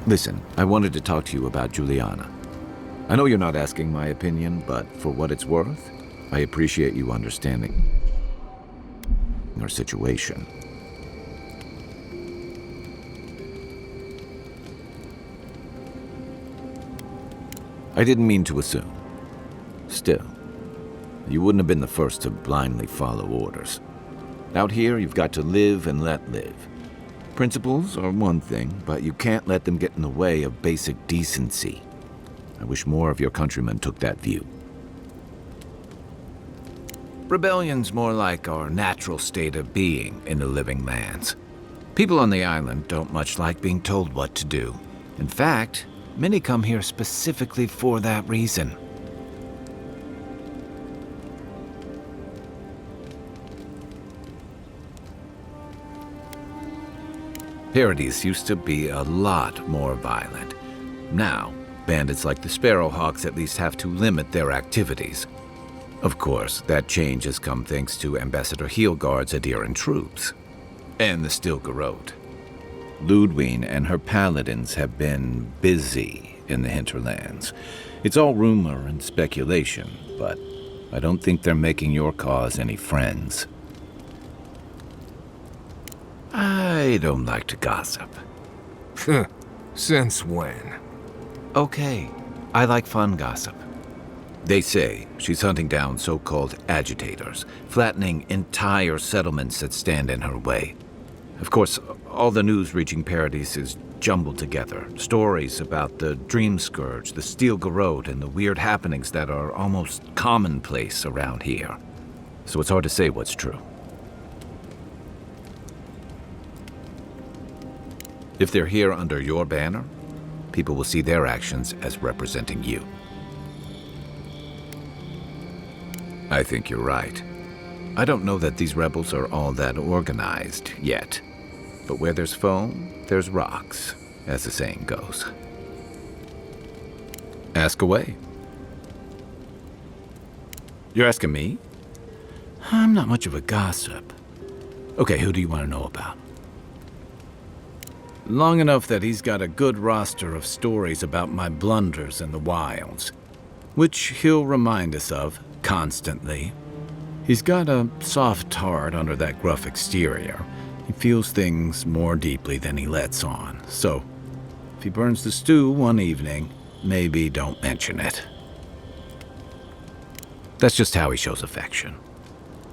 Listen, I wanted to talk to you about Juliana. I know you're not asking my opinion, but for what it's worth, I appreciate you understanding her situation. I didn't mean to assume. Still, you wouldn't have been the first to blindly follow orders. Out here, you've got to live and let live. Principles are one thing, but you can't let them get in the way of basic decency. I wish more of your countrymen took that view. Rebellion's more like our natural state of being in the living lands. People on the island don't much like being told what to do. In fact, many come here specifically for that reason. Paradise used to be a lot more violent. Now, bandits like the Sparrowhawks at least have to limit their activities. Of course, that change has come thanks to Ambassador Heelguard's adherent troops. And the Stilgarode. Ludwine and her paladins have been busy in the hinterlands. It's all rumor and speculation, but I don't think they're making your cause any friends. I don't like to gossip. Since when? Okay, I like fun gossip. They say she's hunting down so-called agitators, flattening entire settlements that stand in her way. Of course, all the news reaching Paradise is jumbled together. Stories about the Dream Scourge, the Stilgarode, and the weird happenings that are almost commonplace around here. So it's hard to say what's true. If they're here under your banner, people will see their actions as representing you. I think you're right. I don't know that these rebels are all that organized yet. But where there's foam, there's rocks, as the saying goes. Ask away. You're asking me? I'm not much of a gossip. Okay, who do you want to know about? Long enough that he's got a good roster of stories about my blunders in the wilds, which he'll remind us of constantly. He's got a soft heart under that gruff exterior. He feels things more deeply than he lets on. So, if he burns the stew one evening, maybe don't mention it. That's just how he shows affection.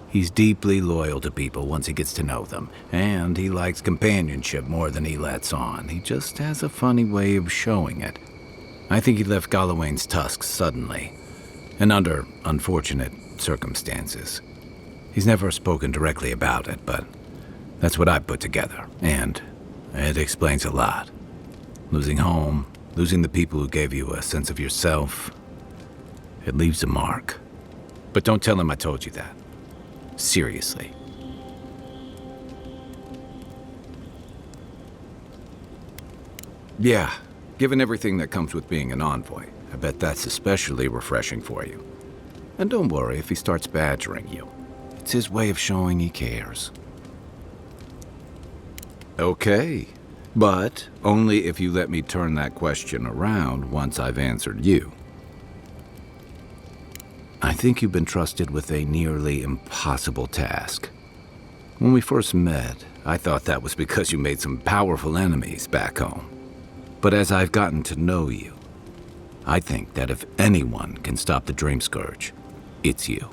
He's deeply loyal to people once he gets to know them, and he likes companionship more than he lets on. He just has a funny way of showing it. I think he left Galawain's tusks suddenly, and under unfortunate circumstances. He's never spoken directly about it, but that's what I've put together, and it explains a lot. Losing home, losing the people who gave you a sense of yourself, it leaves a mark. But don't tell him I told you that. Seriously. Yeah, given everything that comes with being an envoy, I bet that's especially refreshing for you. And don't worry if he starts badgering you. It's his way of showing he cares. Okay, but only if you let me turn that question around once I've answered you. I think you've been trusted with a nearly impossible task. When we first met, I thought that was because you made some powerful enemies back home. But as I've gotten to know you, I think that if anyone can stop the Dream Scourge, it's you.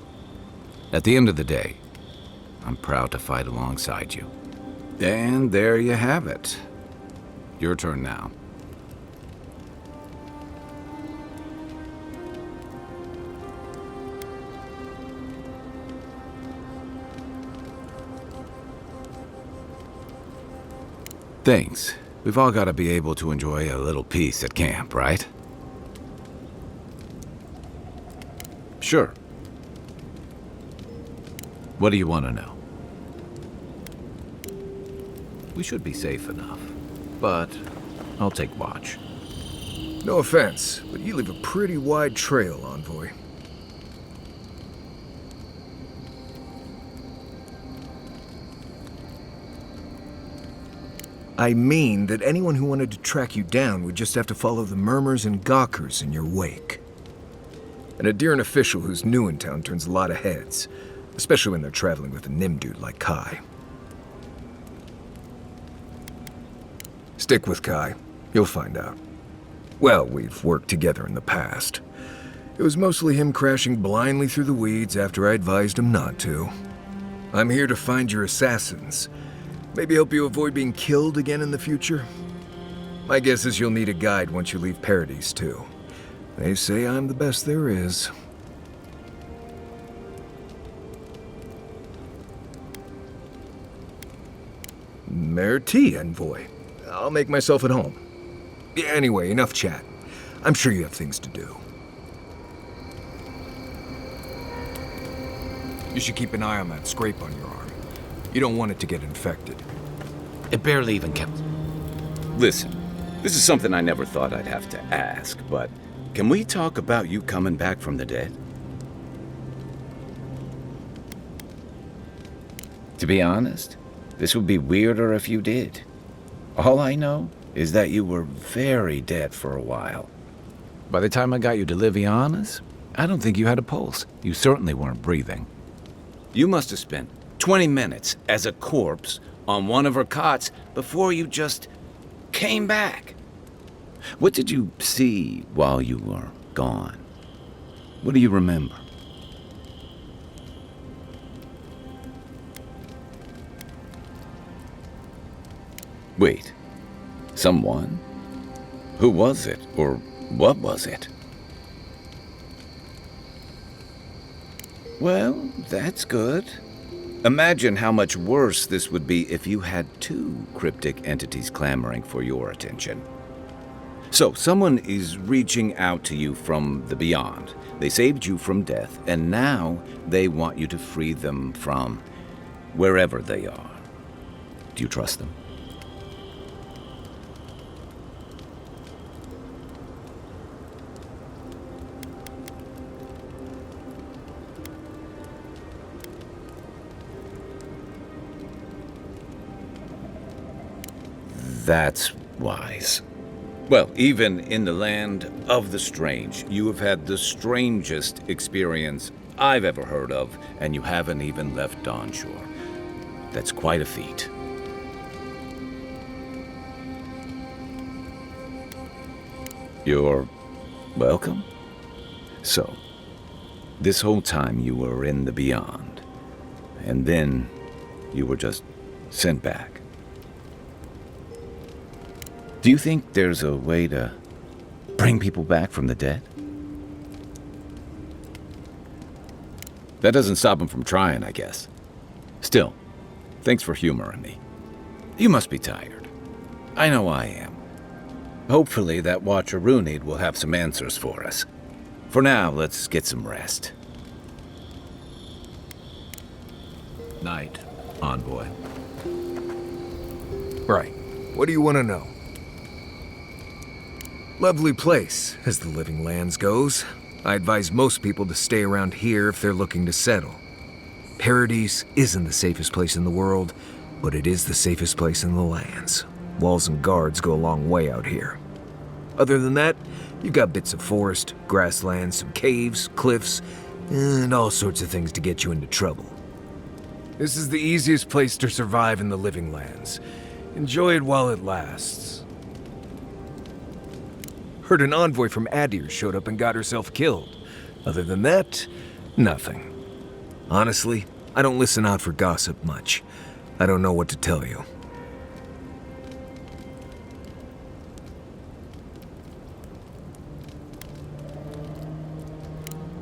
At the end of the day, I'm proud to fight alongside you. And there you have it. Your turn now. Thanks. We've all got to be able to enjoy a little peace at camp, right? Sure. What do you want to know? We should be safe enough, but I'll take watch. No offense, but you leave a pretty wide trail, Envoy. I mean that anyone who wanted to track you down would just have to follow the murmurs and gawkers in your wake. An adherent official who's new in town turns a lot of heads, especially when they're traveling with a Nim dude like Kai. Stick with Kai. You'll find out. Well, we've worked together in the past. It was mostly him crashing blindly through the weeds after I advised him not to. I'm here to find your assassins. Maybe help you avoid being killed again in the future. My guess is you'll need a guide once you leave Paradise, too. They say I'm the best there is. Merci, envoy. I'll make myself at home. Anyway, enough chat. I'm sure you have things to do. You should keep an eye on that scrape on your arm. You don't want it to get infected. It barely even counts. Listen, this is something I never thought I'd have to ask, but can we talk about you coming back from the dead? To be honest, this would be weirder if you did. All I know is that you were very dead for a while. By the time I got you to Liviana's, I don't think you had a pulse. You certainly weren't breathing. You must have spent 20 minutes as a corpse on one of her cots before you just came back. What did you see while you were gone? What do you remember? Wait, someone? Who was it, or what was it? Well, that's good. Imagine how much worse this would be if you had two cryptic entities clamoring for your attention. So, someone is reaching out to you from the beyond. They saved you from death, and now they want you to free them from wherever they are. Do you trust them? That's wise. Well, even in the land of the strange, you have had the strangest experience I've ever heard of, and you haven't even left Dawnshore. That's quite a feat. You're welcome. So, this whole time you were in the beyond, and then you were just sent back. Do you think there's a way to bring people back from the dead? That doesn't stop them from trying, I guess. Still, thanks for humoring me. You must be tired. I know I am. Hopefully that Watcher Runid will have some answers for us. For now, let's get some rest. Night, envoy. Right. What do you want to know? Lovely place, as the Living Lands goes. I advise most people to stay around here if they're looking to settle. Paradise isn't the safest place in the world, but it is the safest place in the lands. Walls and guards go a long way out here. Other than that, you've got bits of forest, grasslands, some caves, cliffs, and all sorts of things to get you into trouble. This is the easiest place to survive in the Living Lands. Enjoy it while it lasts. Heard an envoy from Adir showed up and got herself killed. Other than that, nothing. Honestly, I don't listen out for gossip much. I don't know what to tell you.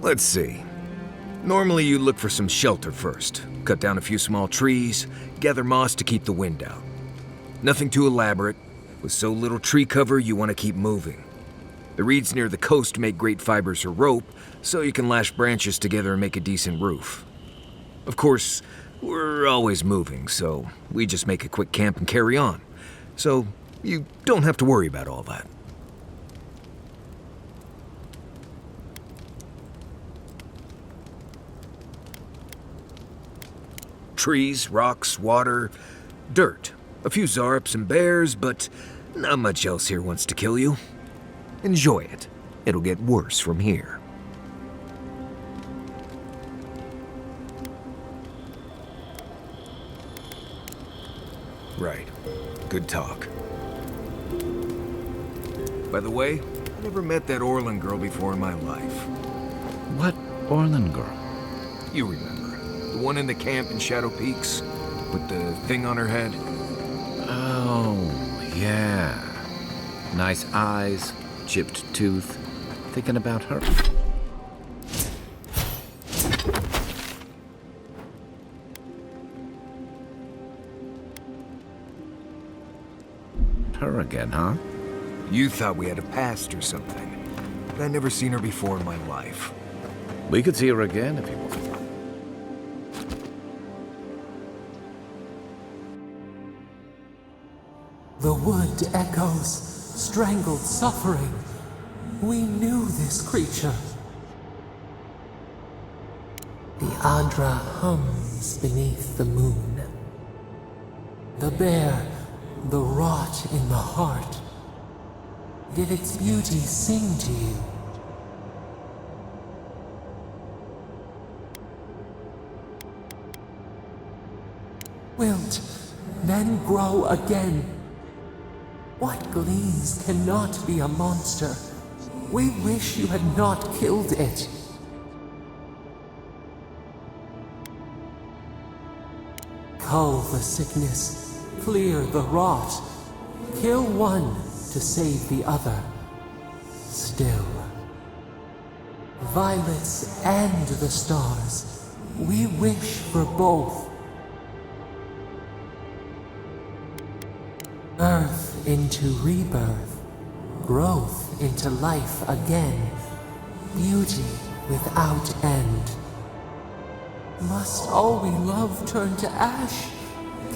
Let's see. Normally you look for some shelter first. Cut down a few small trees, gather moss to keep the wind out. Nothing too elaborate. With so little tree cover, you want to keep moving. The reeds near the coast make great fibers for rope, so you can lash branches together and make a decent roof. Of course, we're always moving, so we just make a quick camp and carry on. So you don't have to worry about all that. Trees, rocks, water, dirt. A few zarps and bears, but not much else here wants to kill you. Enjoy it. It'll get worse from here. Right. Good talk. By the way, I never met that Orlin girl before in my life. What Orlin girl? You remember. The one in the camp in Shadow Peaks? With the thing on her head? Oh, yeah. Nice eyes, chipped tooth. Thinking about her? Her again, huh? You thought we had a past or something. But I'd never seen her before in my life. We could see her again if you want. The wood echoes, strangled suffering. We knew this creature. The Adra hums beneath the moon. The bear, the rot in the heart. Did its beauty sing to you? Wilt, then grow again. What gleams cannot be a monster? We wish you had not killed it. Cull the sickness, clear the rot. Kill one to save the other. Still. Violets and the stars, we wish for both. Birth into rebirth, growth into life again, beauty without end. Must all we love turn to ash?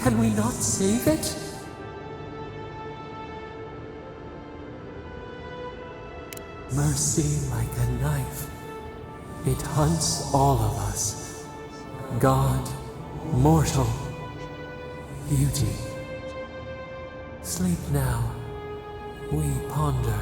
Can we not save it? Mercy like a knife, it hunts all of us. God, mortal, beauty. Sleep now, we ponder.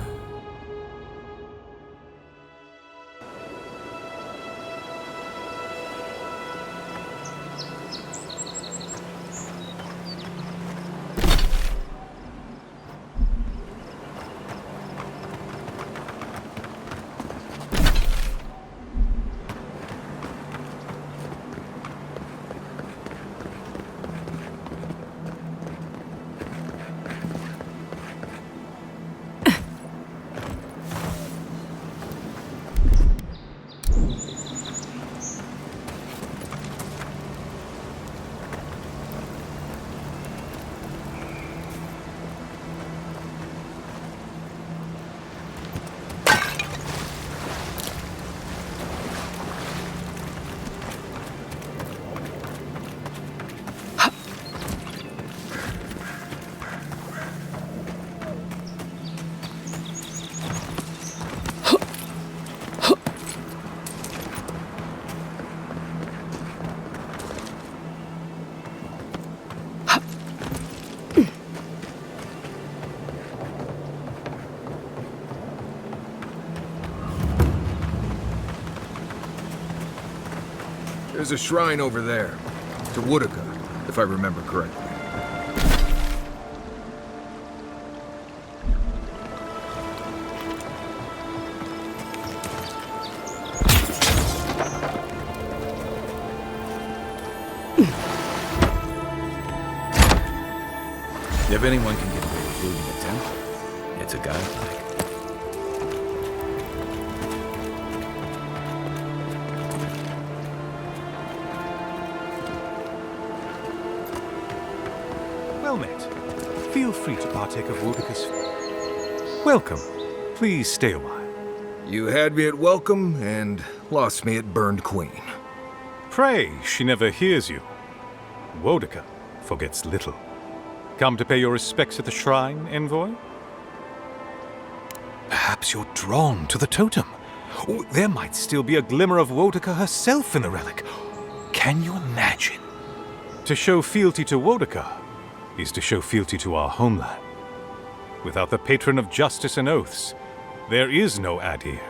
There's a shrine over there, to Woodica, if I remember correctly. If anyone can get away with looting a temple, it's a guy like. Well met. Feel free to partake of Wodica's. Welcome. Please stay a while. You had me at welcome and lost me at burned queen. Pray, she never hears you. Wodica forgets little. Come to pay your respects at the shrine, envoy? Perhaps you're drawn to the totem. Oh, there might still be a glimmer of Wodica herself in the relic. Can you imagine? To show fealty to Wodica, is to show fealty to our homeland. Without the patron of justice and oaths, there is no Adir.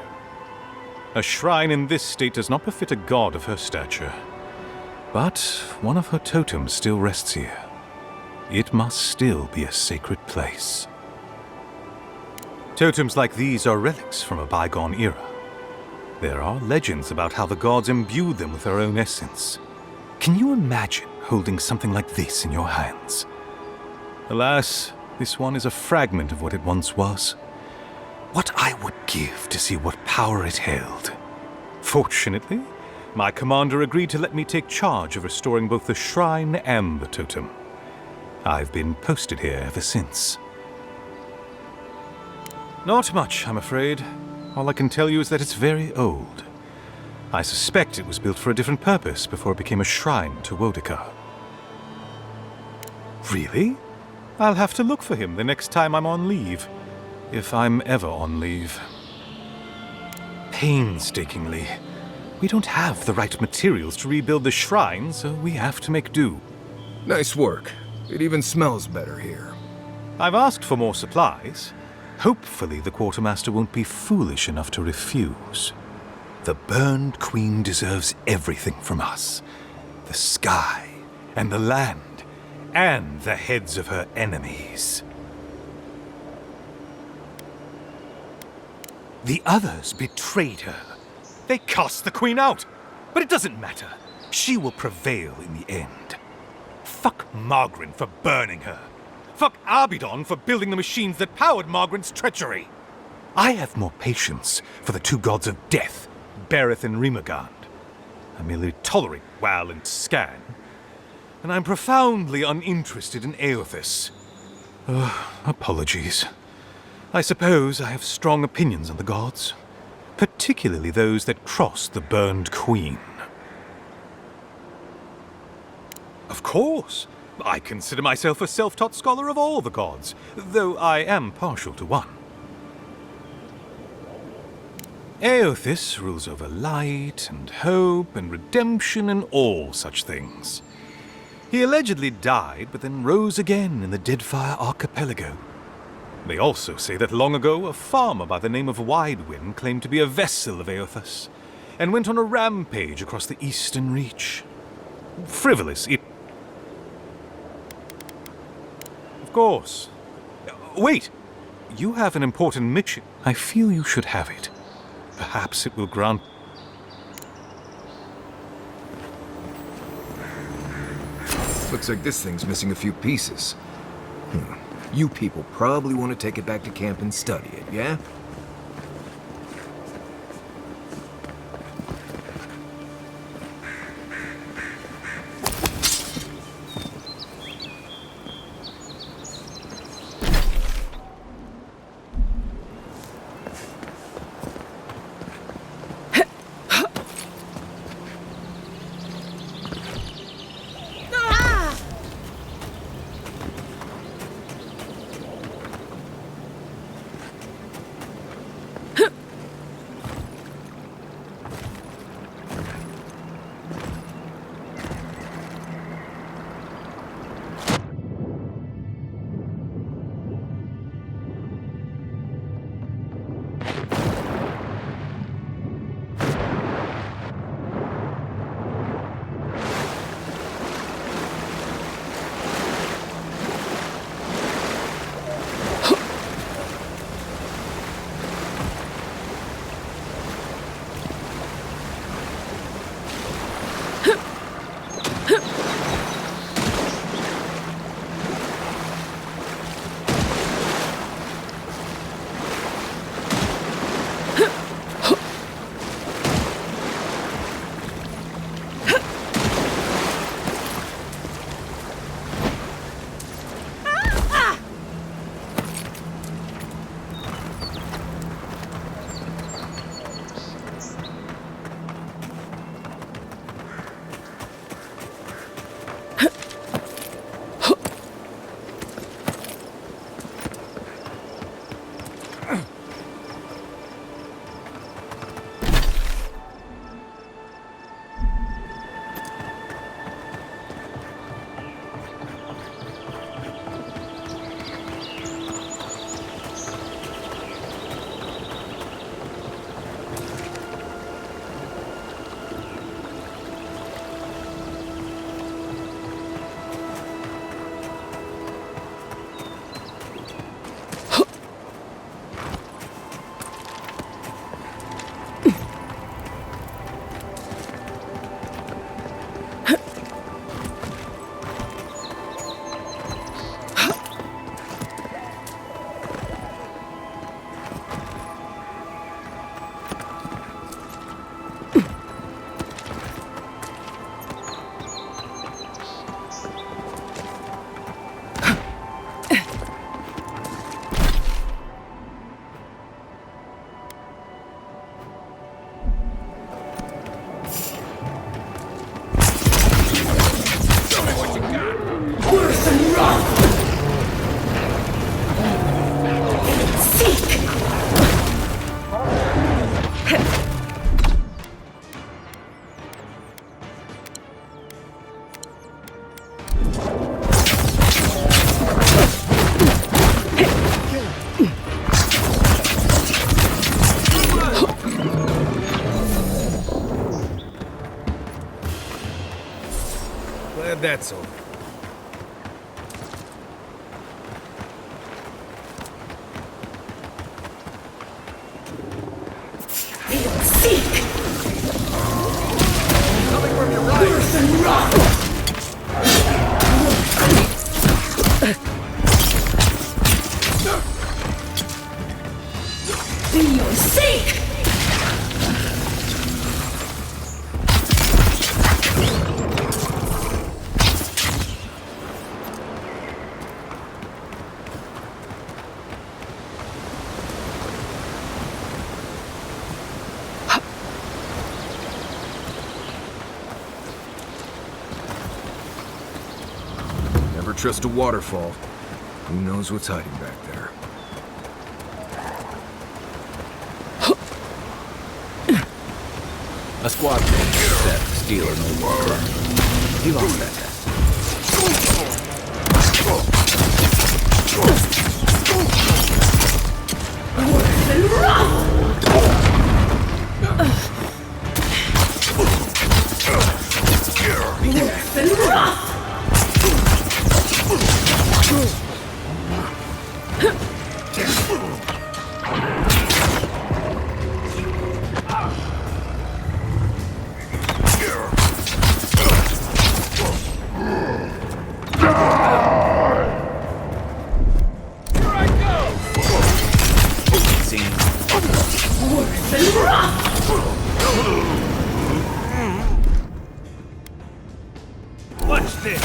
A shrine in this state does not befit a god of her stature. But one of her totems still rests here. It must still be a sacred place. Totems like these are relics from a bygone era. There are legends about how the gods imbued them with their own essence. Can you imagine holding something like this in your hands? Alas, this one is a fragment of what it once was. What I would give to see what power it held. Fortunately, my commander agreed to let me take charge of restoring both the shrine and the totem. I've been posted here ever since. Not much, I'm afraid. All I can tell you is that it's very old. I suspect it was built for a different purpose before it became a shrine to Wodeka. Really? I'll have to look for him the next time I'm on leave. If I'm ever on leave. Painstakingly. We don't have the right materials to rebuild the shrine, so we have to make do. Nice work. It even smells better here. I've asked for more supplies. Hopefully the quartermaster won't be foolish enough to refuse. The burned queen deserves everything from us. The sky, and the land, and the heads of her enemies. The others betrayed her. They cast the queen out. But it doesn't matter. She will prevail in the end. Fuck Margaret for burning her. Fuck Abidon for building the machines that powered Margaret's treachery. I have more patience for the two gods of death, Bereth and Rimagand. I merely tolerate Wal and Scan. And I'm profoundly uninterested in Aothis. Apologies. I suppose I have strong opinions on the gods, particularly those that cross the burned queen. Of course, I consider myself a self-taught scholar of all the gods, though I am partial to one. Aothis rules over light and hope and redemption and all such things. He allegedly died, but then rose again in the Deadfire Archipelago. They also say that long ago, a farmer by the name of Widewind claimed to be a vessel of Aothis, and went on a rampage across the Eastern Reach. Frivolous, it... Of course. Wait! You have an important mission. I feel you should have it. Perhaps it will grant... Looks like this thing's missing a few pieces. You people probably want to take it back to camp and study it, yeah? Glad that's over. Coming from your right! For your sake! Never trust a waterfall. Who knows what's hiding back there? A squad mate set to steal an old water. He lost that test. Watch this!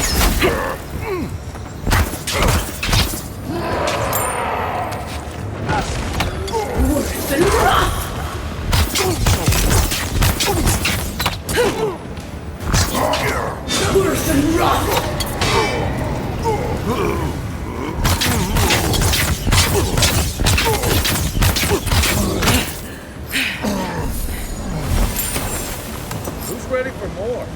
Who's ready for more?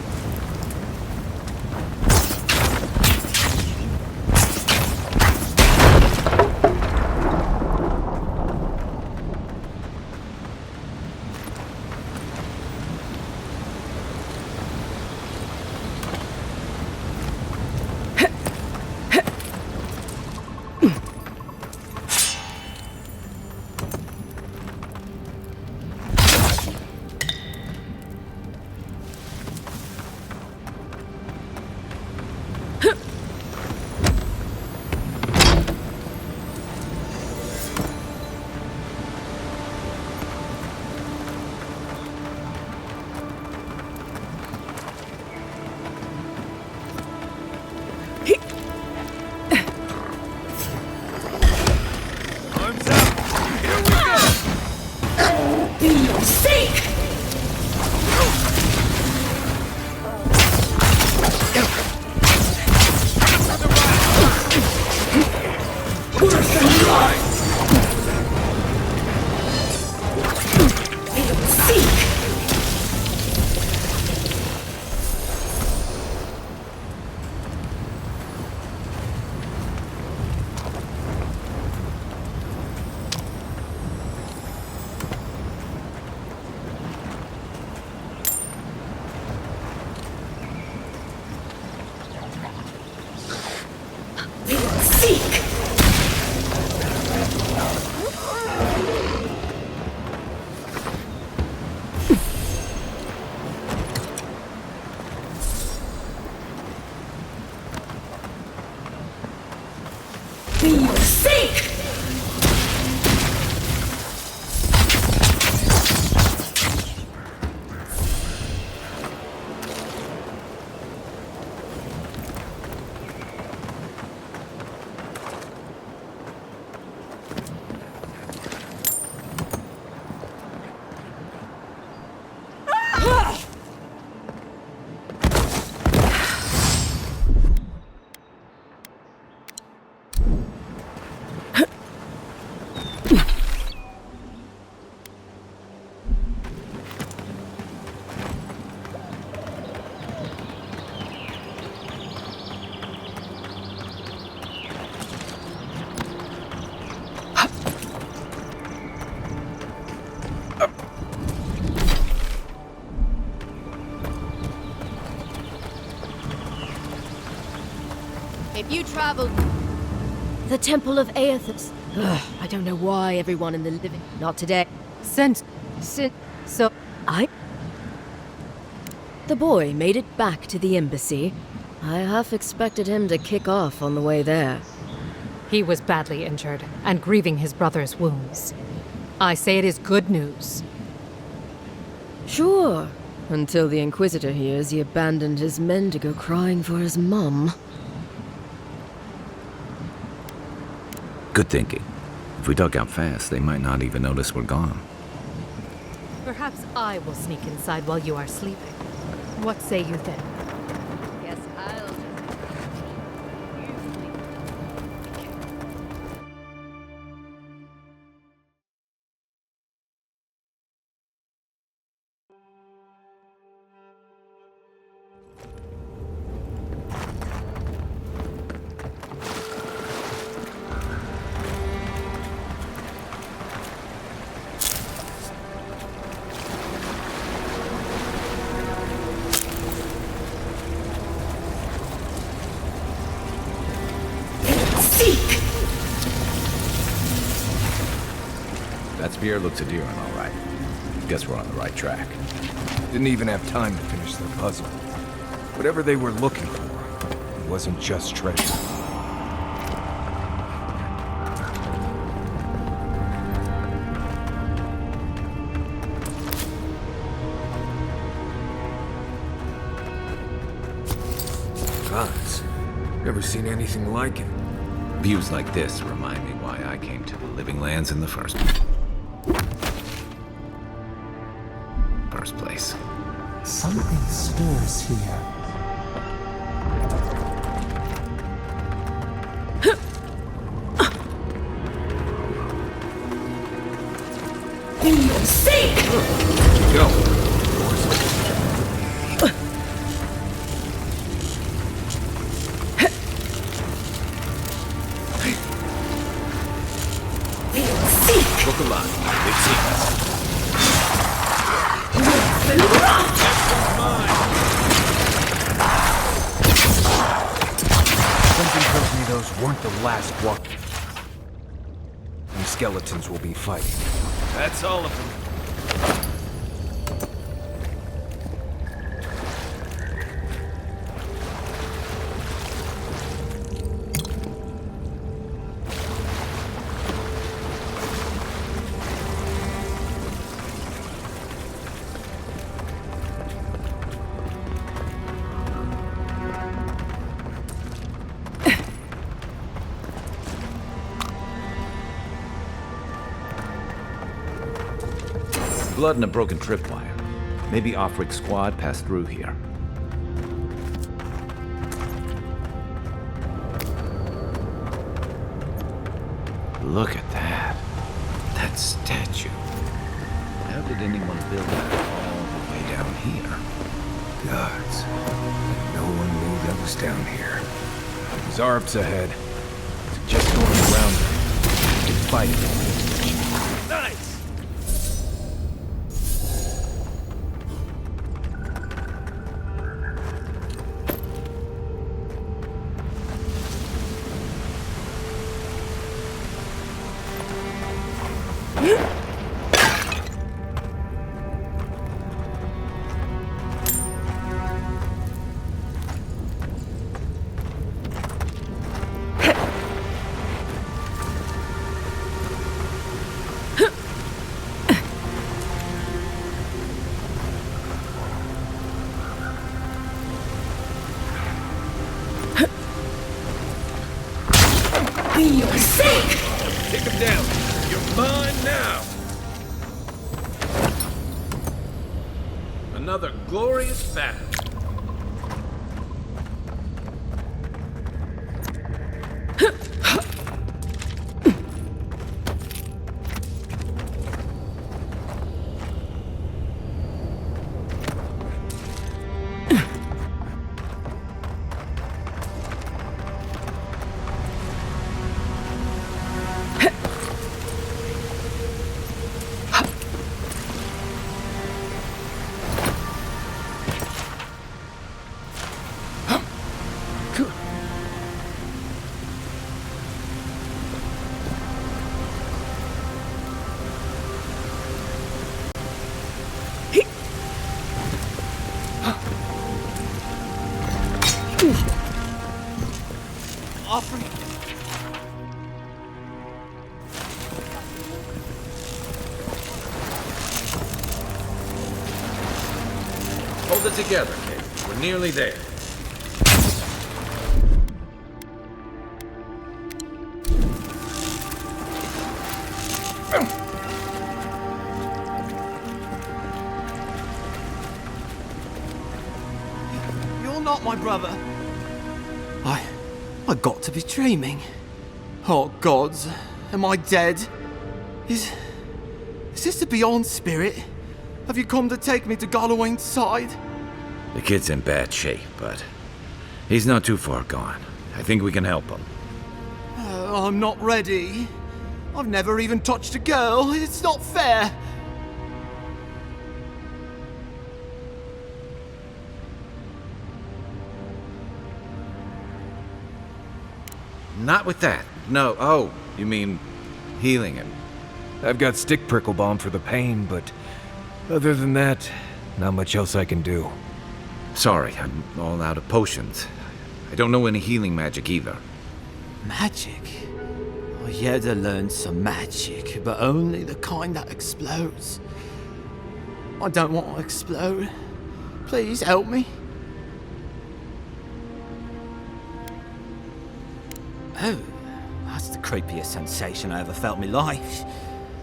If you travel... The Temple of Aethys. Ugh, I don't know why everyone in the living... Not today. The boy made it back to the embassy. I half expected him to kick off on the way there. He was badly injured and grieving his brother's wounds. I say it is good news. Sure. Until the Inquisitor hears he abandoned his men to go crying for his mum. Good thinking. If we duck out fast, they might not even notice we're gone. Perhaps I will sneak inside while you are sleeping. What say you then? Yes, I'll... That spear looks adherent, all right. Guess we're on the right track. Didn't even have time to finish their puzzle. Whatever they were looking for, it wasn't just treasure. Gods, never seen anything like it. Views like this remind me why I came to the Living Lands in the first place. Something stirs here. Go. Look alive. They've seen us. Something tells me those weren't the last walk. And skeletons will be fighting. That's all of them. Blood and a broken tripwire. Maybe Offric squad passed through here. Look at that. That statue. How did anyone build that all the way down here? Gods. No one knew that was down here. Zarps ahead. Just going around them. You can fight it. Nice! Take him down. You're mine now. Another glorious battle. Hold it together, kid. We're nearly there. You're not my brother. I got to be dreaming. Oh gods, am I dead? Is this the beyond spirit? Have you come to take me to Galloway's side? The kid's in bad shape, but he's not too far gone. I think we can help him. I'm not ready. I've never even touched a girl. It's not fair. Not with that. No. Oh, you mean healing him? I've got stick prickle balm for the pain, but other than that, not much else I can do. Sorry, I'm all out of potions. I don't know any healing magic either. Magic? I had to learn some magic, but only the kind that explodes. I don't want to explode. Please help me. Oh, that's the creepiest sensation I ever felt in my life.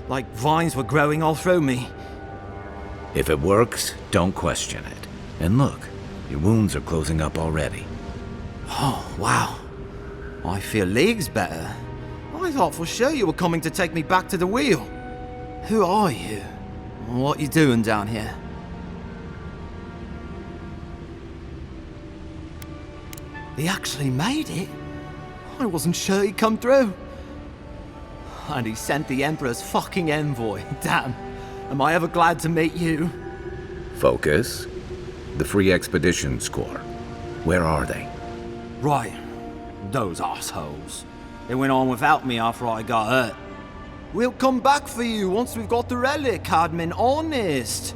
Like vines were growing all through me. If it works, don't question it. And look, your wounds are closing up already. Oh, wow. I feel leagues better. I thought for sure you were coming to take me back to the wheel. Who are you? What are you doing down here? He actually made it. I wasn't sure he'd come through. And he sent the Emperor's fucking envoy. Damn. Am I ever glad to meet you? Focus. The free expedition score. Where are they? Right. Those assholes. They went on without me after I got hurt. We'll come back for you once we've got the relic, Admin. Honest.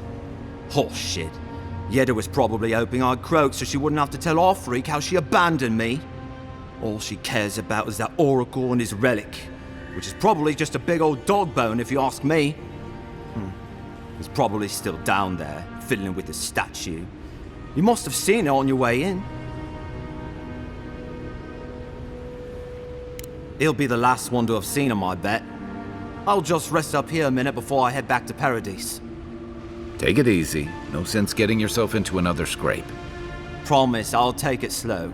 Oh, shit. Yeda was probably hoping I'd croak so she wouldn't have to tell our freak how she abandoned me. All she cares about is that Oracle and his relic, which is probably just a big old dog bone if you ask me. He's probably still down there, fiddling with the statue. You must have seen it on your way in. He'll be the last one to have seen him, I bet. I'll just rest up here a minute before I head back to Paradise. Take it easy. No sense getting yourself into another scrape. Promise, I'll take it slow.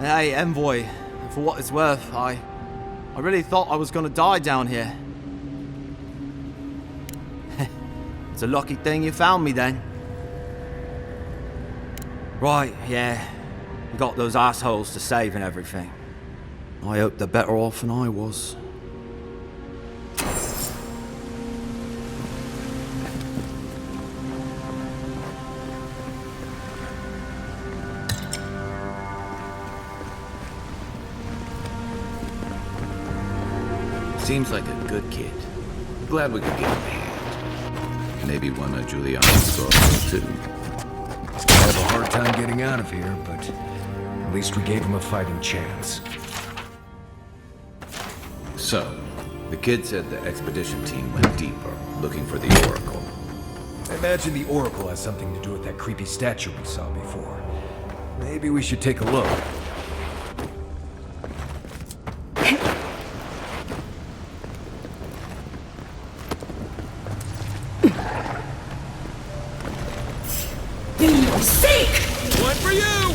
Hey, Envoy, for what it's worth, I really thought I was gonna die down here. It's a lucky thing you found me then. Right, yeah. You got those assholes to save and everything. I hope they're better off than I was. Seems like a good kid. Glad we could give him a hand. Maybe one of Juliana's girls, too. He's gonna have a hard time getting out of here, but at least we gave him a fighting chance. So, the kid said the expedition team went deeper, looking for the Oracle. I imagine the Oracle has something to do with that creepy statue we saw before. Maybe we should take a look. One for you!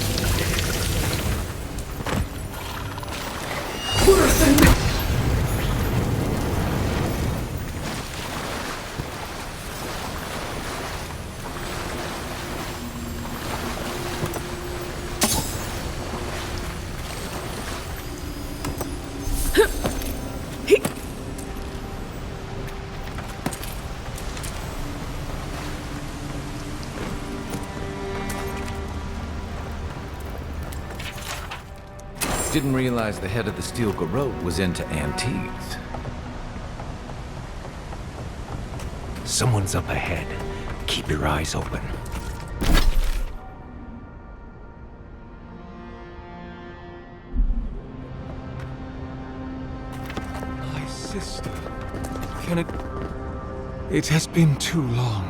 Didn't realize the head of the steel garrote was into antiques. Someone's up ahead. Keep your eyes open. sister. Can it... It has been too long.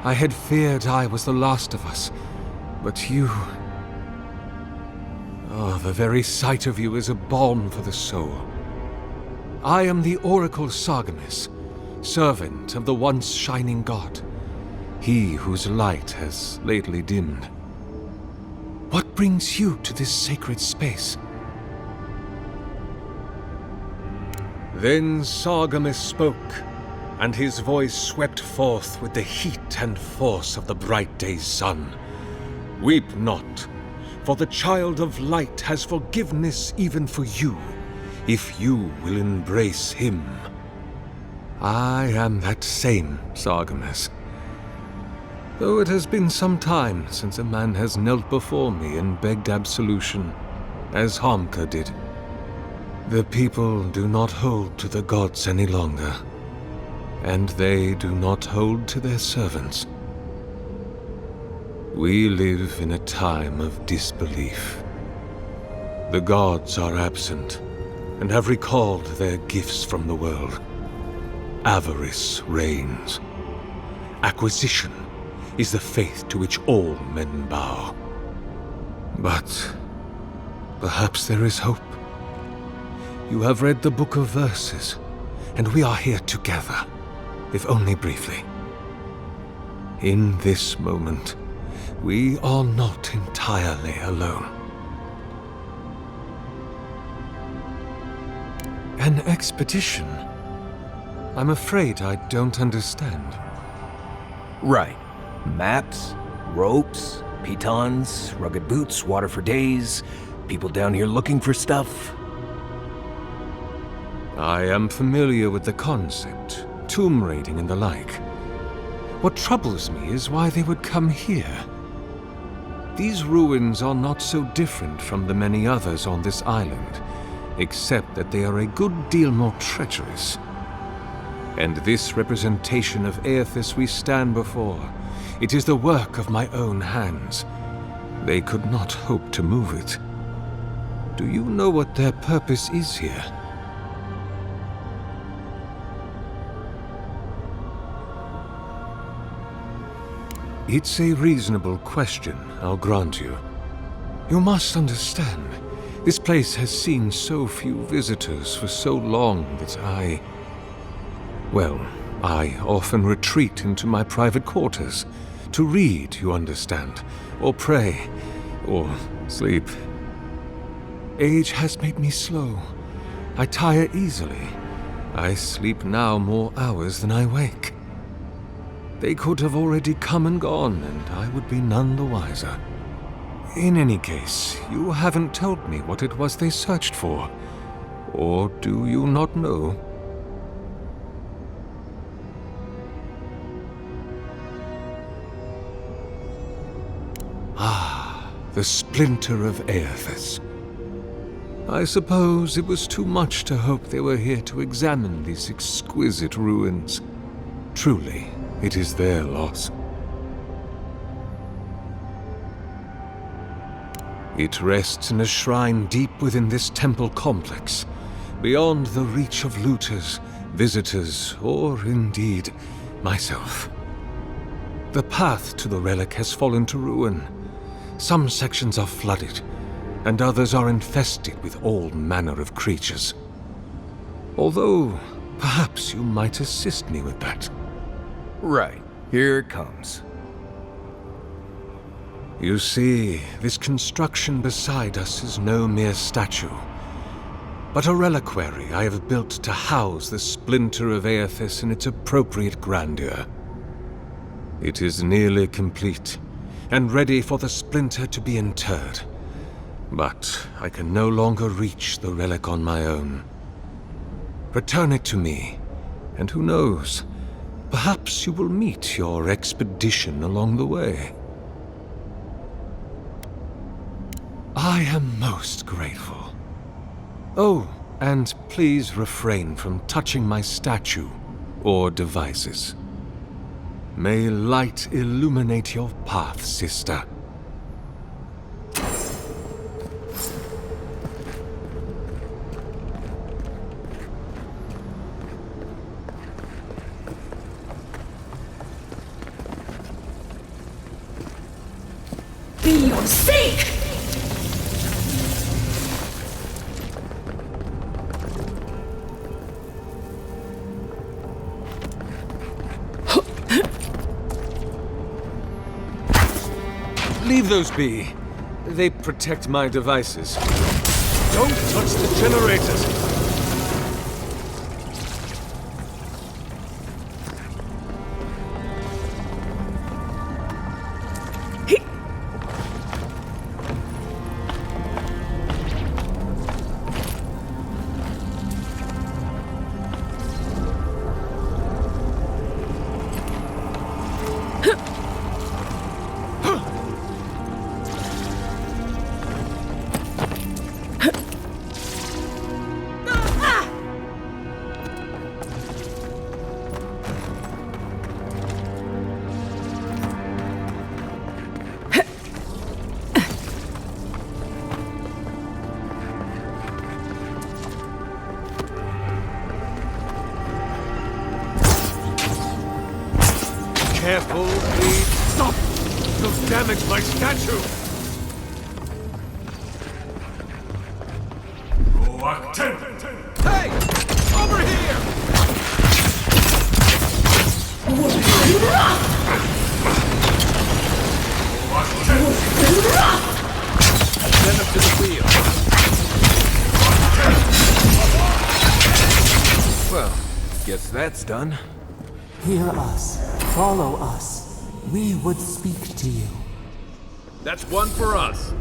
I had feared I was the last of us, but you... Oh, the very sight of you is a balm for the soul. I am the Oracle Sargemus, servant of the once shining god, he whose light has lately dimmed. What brings you to this sacred space? Then Sargemus spoke, and his voice swept forth with the heat and force of the bright day's sun. Weep not, for the child of light has forgiveness even for you, if you will embrace him. I am that same Sargemus. Though it has been some time since a man has knelt before me and begged absolution, as Harmka did. The people do not hold to the gods any longer, and they do not hold to their servants. We live in a time of disbelief. The gods are absent, and have recalled their gifts from the world. Avarice reigns. Acquisition is the faith to which all men bow. But perhaps there is hope. You have read the Book of Verses, and we are here together, if only briefly. In this moment, we are not entirely alone. An expedition? I'm afraid I don't understand. Right. Maps, ropes, pitons, rugged boots, water for days, people down here looking for stuff. I am familiar with the concept, tomb raiding and the like. What troubles me is why they would come here. These ruins are not so different from the many others on this island, except that they are a good deal more treacherous. And this representation of Aethys we stand before, it is the work of my own hands. They could not hope to move it. Do you know what their purpose is here? It's a reasonable question, I'll grant you. You must understand, this place has seen so few visitors for so long that I often retreat into my private quarters. To read, you understand, or pray, or sleep. Age has made me slow. I tire easily. I sleep now more hours than I wake. They could have already come and gone, and I would be none the wiser. In any case, you haven't told me what it was they searched for. Or do you not know? Ah, the splinter of Aethys. I suppose it was too much to hope they were here to examine these exquisite ruins. Truly, it is their loss. It rests in a shrine deep within this temple complex, beyond the reach of looters, visitors, or indeed, myself. The path to the relic has fallen to ruin. Some sections are flooded, and others are infested with all manner of creatures. Although, perhaps you might assist me with that. Right, here it comes. You see, this construction beside us is no mere statue, but a reliquary I have built to house the splinter of Aethys in its appropriate grandeur. It is nearly complete, and ready for the splinter to be interred. But I can no longer reach the relic on my own. Return it to me, and who knows, perhaps you will meet your expedition along the way. I am most grateful. Oh, and please refrain from touching my statue or devices. May light illuminate your path, sister. be your sake! Leave those be. They protect my devices. Don't touch the generators! Careful, please. Stop! You'll damage my statue! Hey! Over here! Send him to the wheel. Well, guess that's done. Hear us. Follow us. We would speak to you. That's one for us.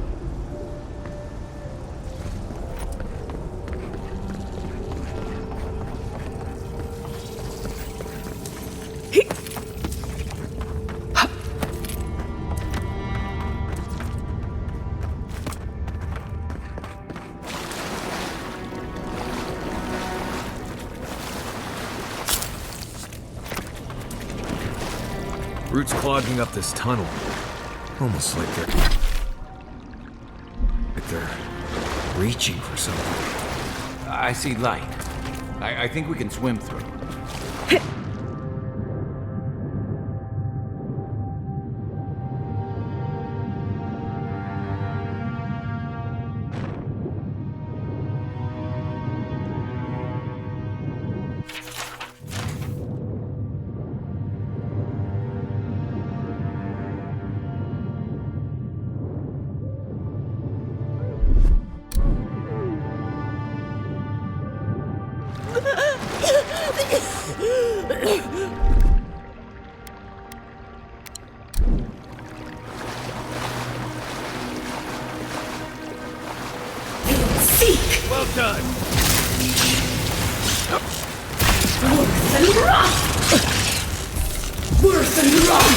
Roots clogging up this tunnel. Almost like they're reaching for something. I see light. I think we can swim through. Well done. Worse than wrong!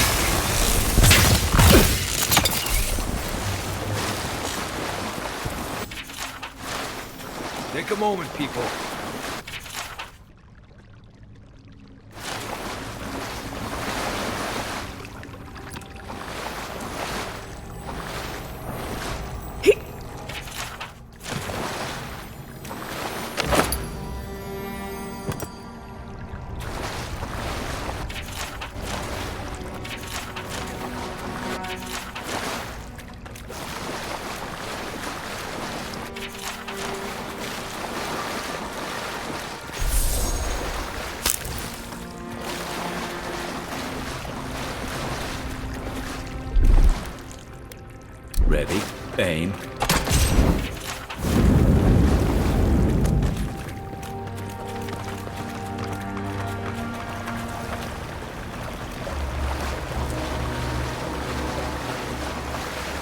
Take a moment, people. Ready, aim.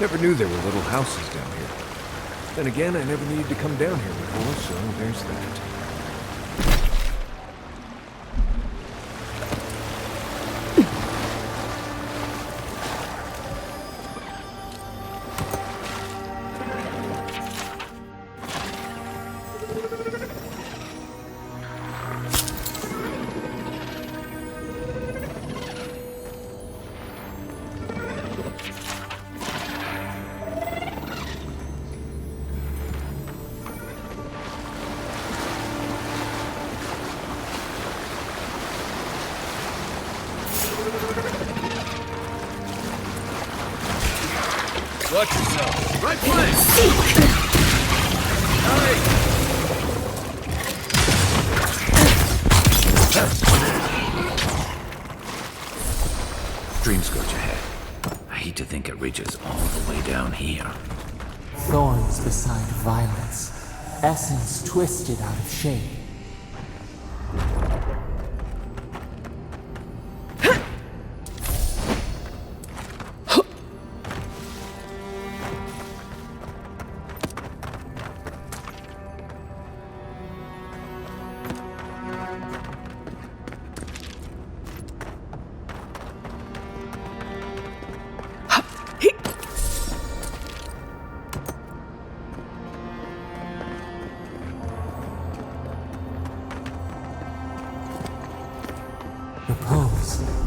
Never knew there were little houses down here. Then again, I never needed to come down here before, so there's that. Watch yourself. Right flank! Dream scourge ahead. I hate to think it reaches all the way down here. Thorns beside violets, essence twisted out of shape.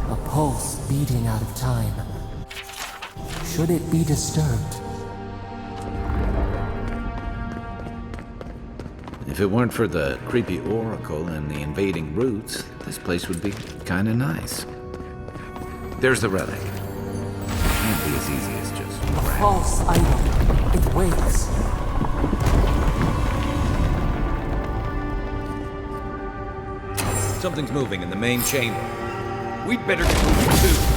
A pulse beating out of time. Should it be disturbed? If it weren't for the creepy oracle and the invading roots, this place would be kinda nice. There's the relic. Can't be as easy as just A grab. false item. It waits. Something's moving in the main chamber. We'd better get moving too.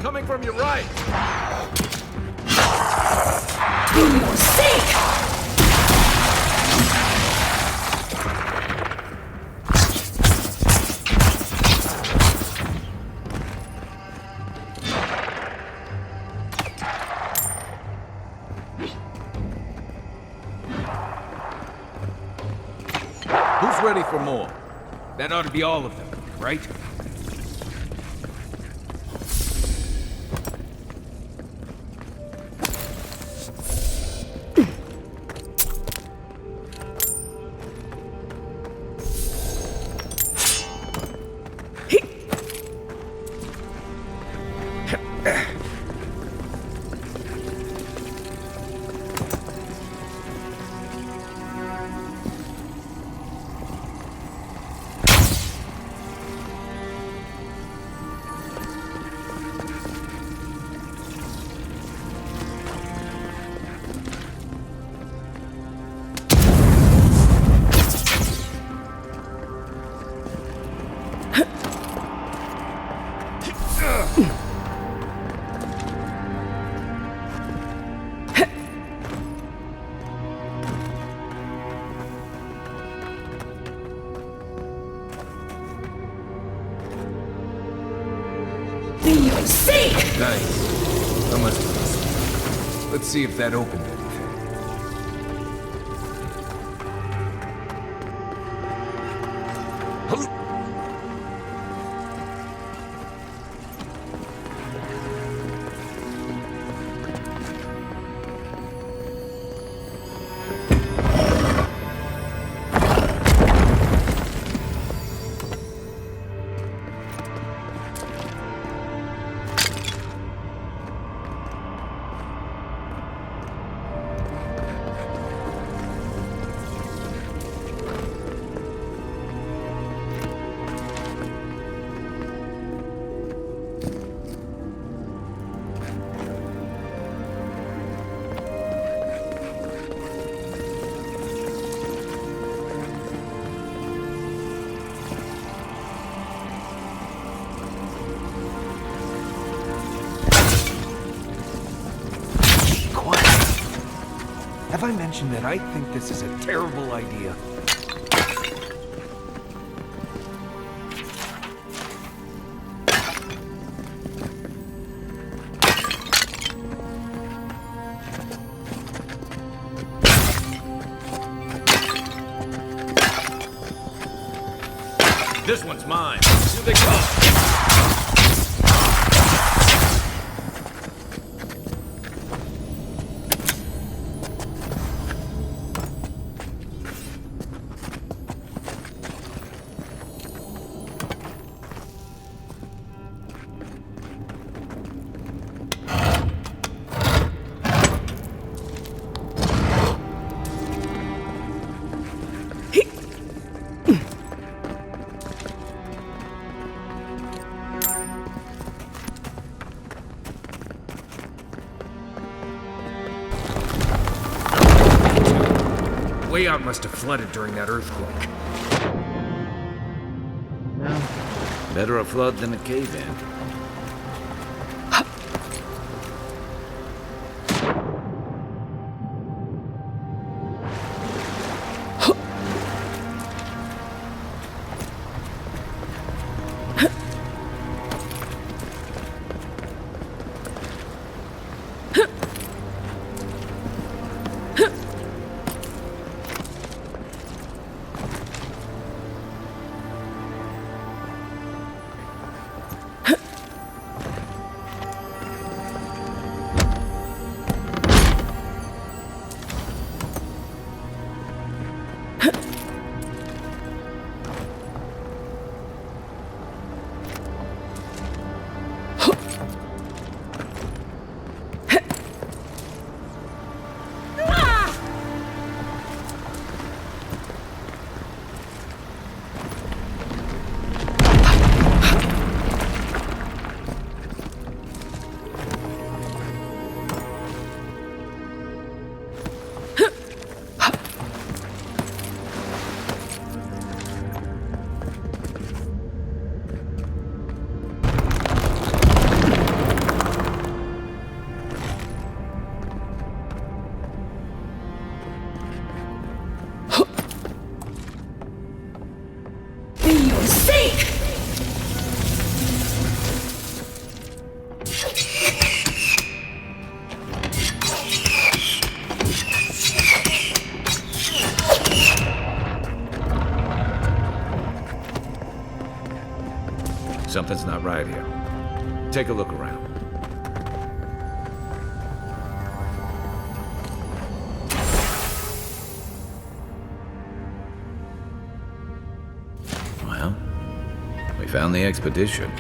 Coming from your right! Who's ready for more? That ought to be all of them, right? Nice. I must have missed it. Let's see if that opened anything. Have I mentioned that I think this is a terrible idea? This one's mine. Here they come. Way out must have flooded during that earthquake. Better a flood than a cave-in. Something's not right here. Take a look around. Well, we found the expedition.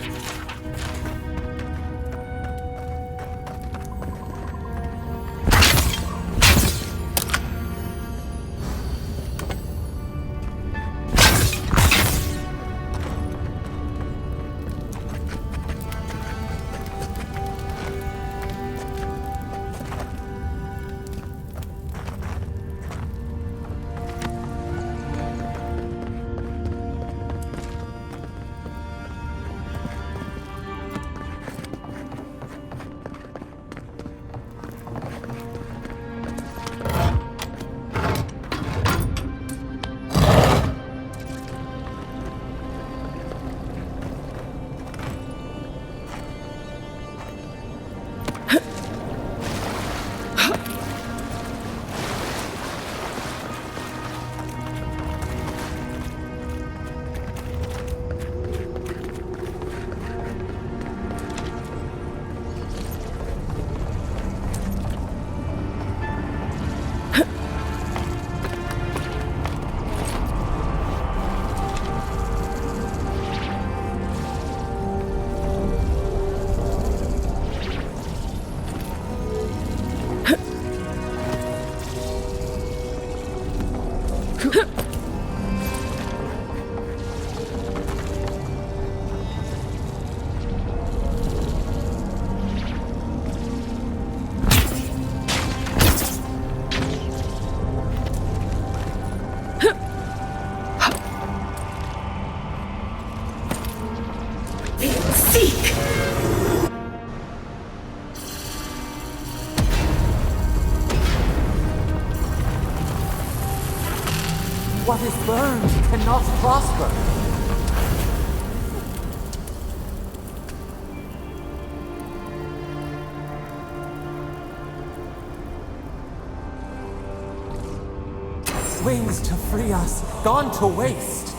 What is burned cannot prosper. Wings to free us, gone to waste.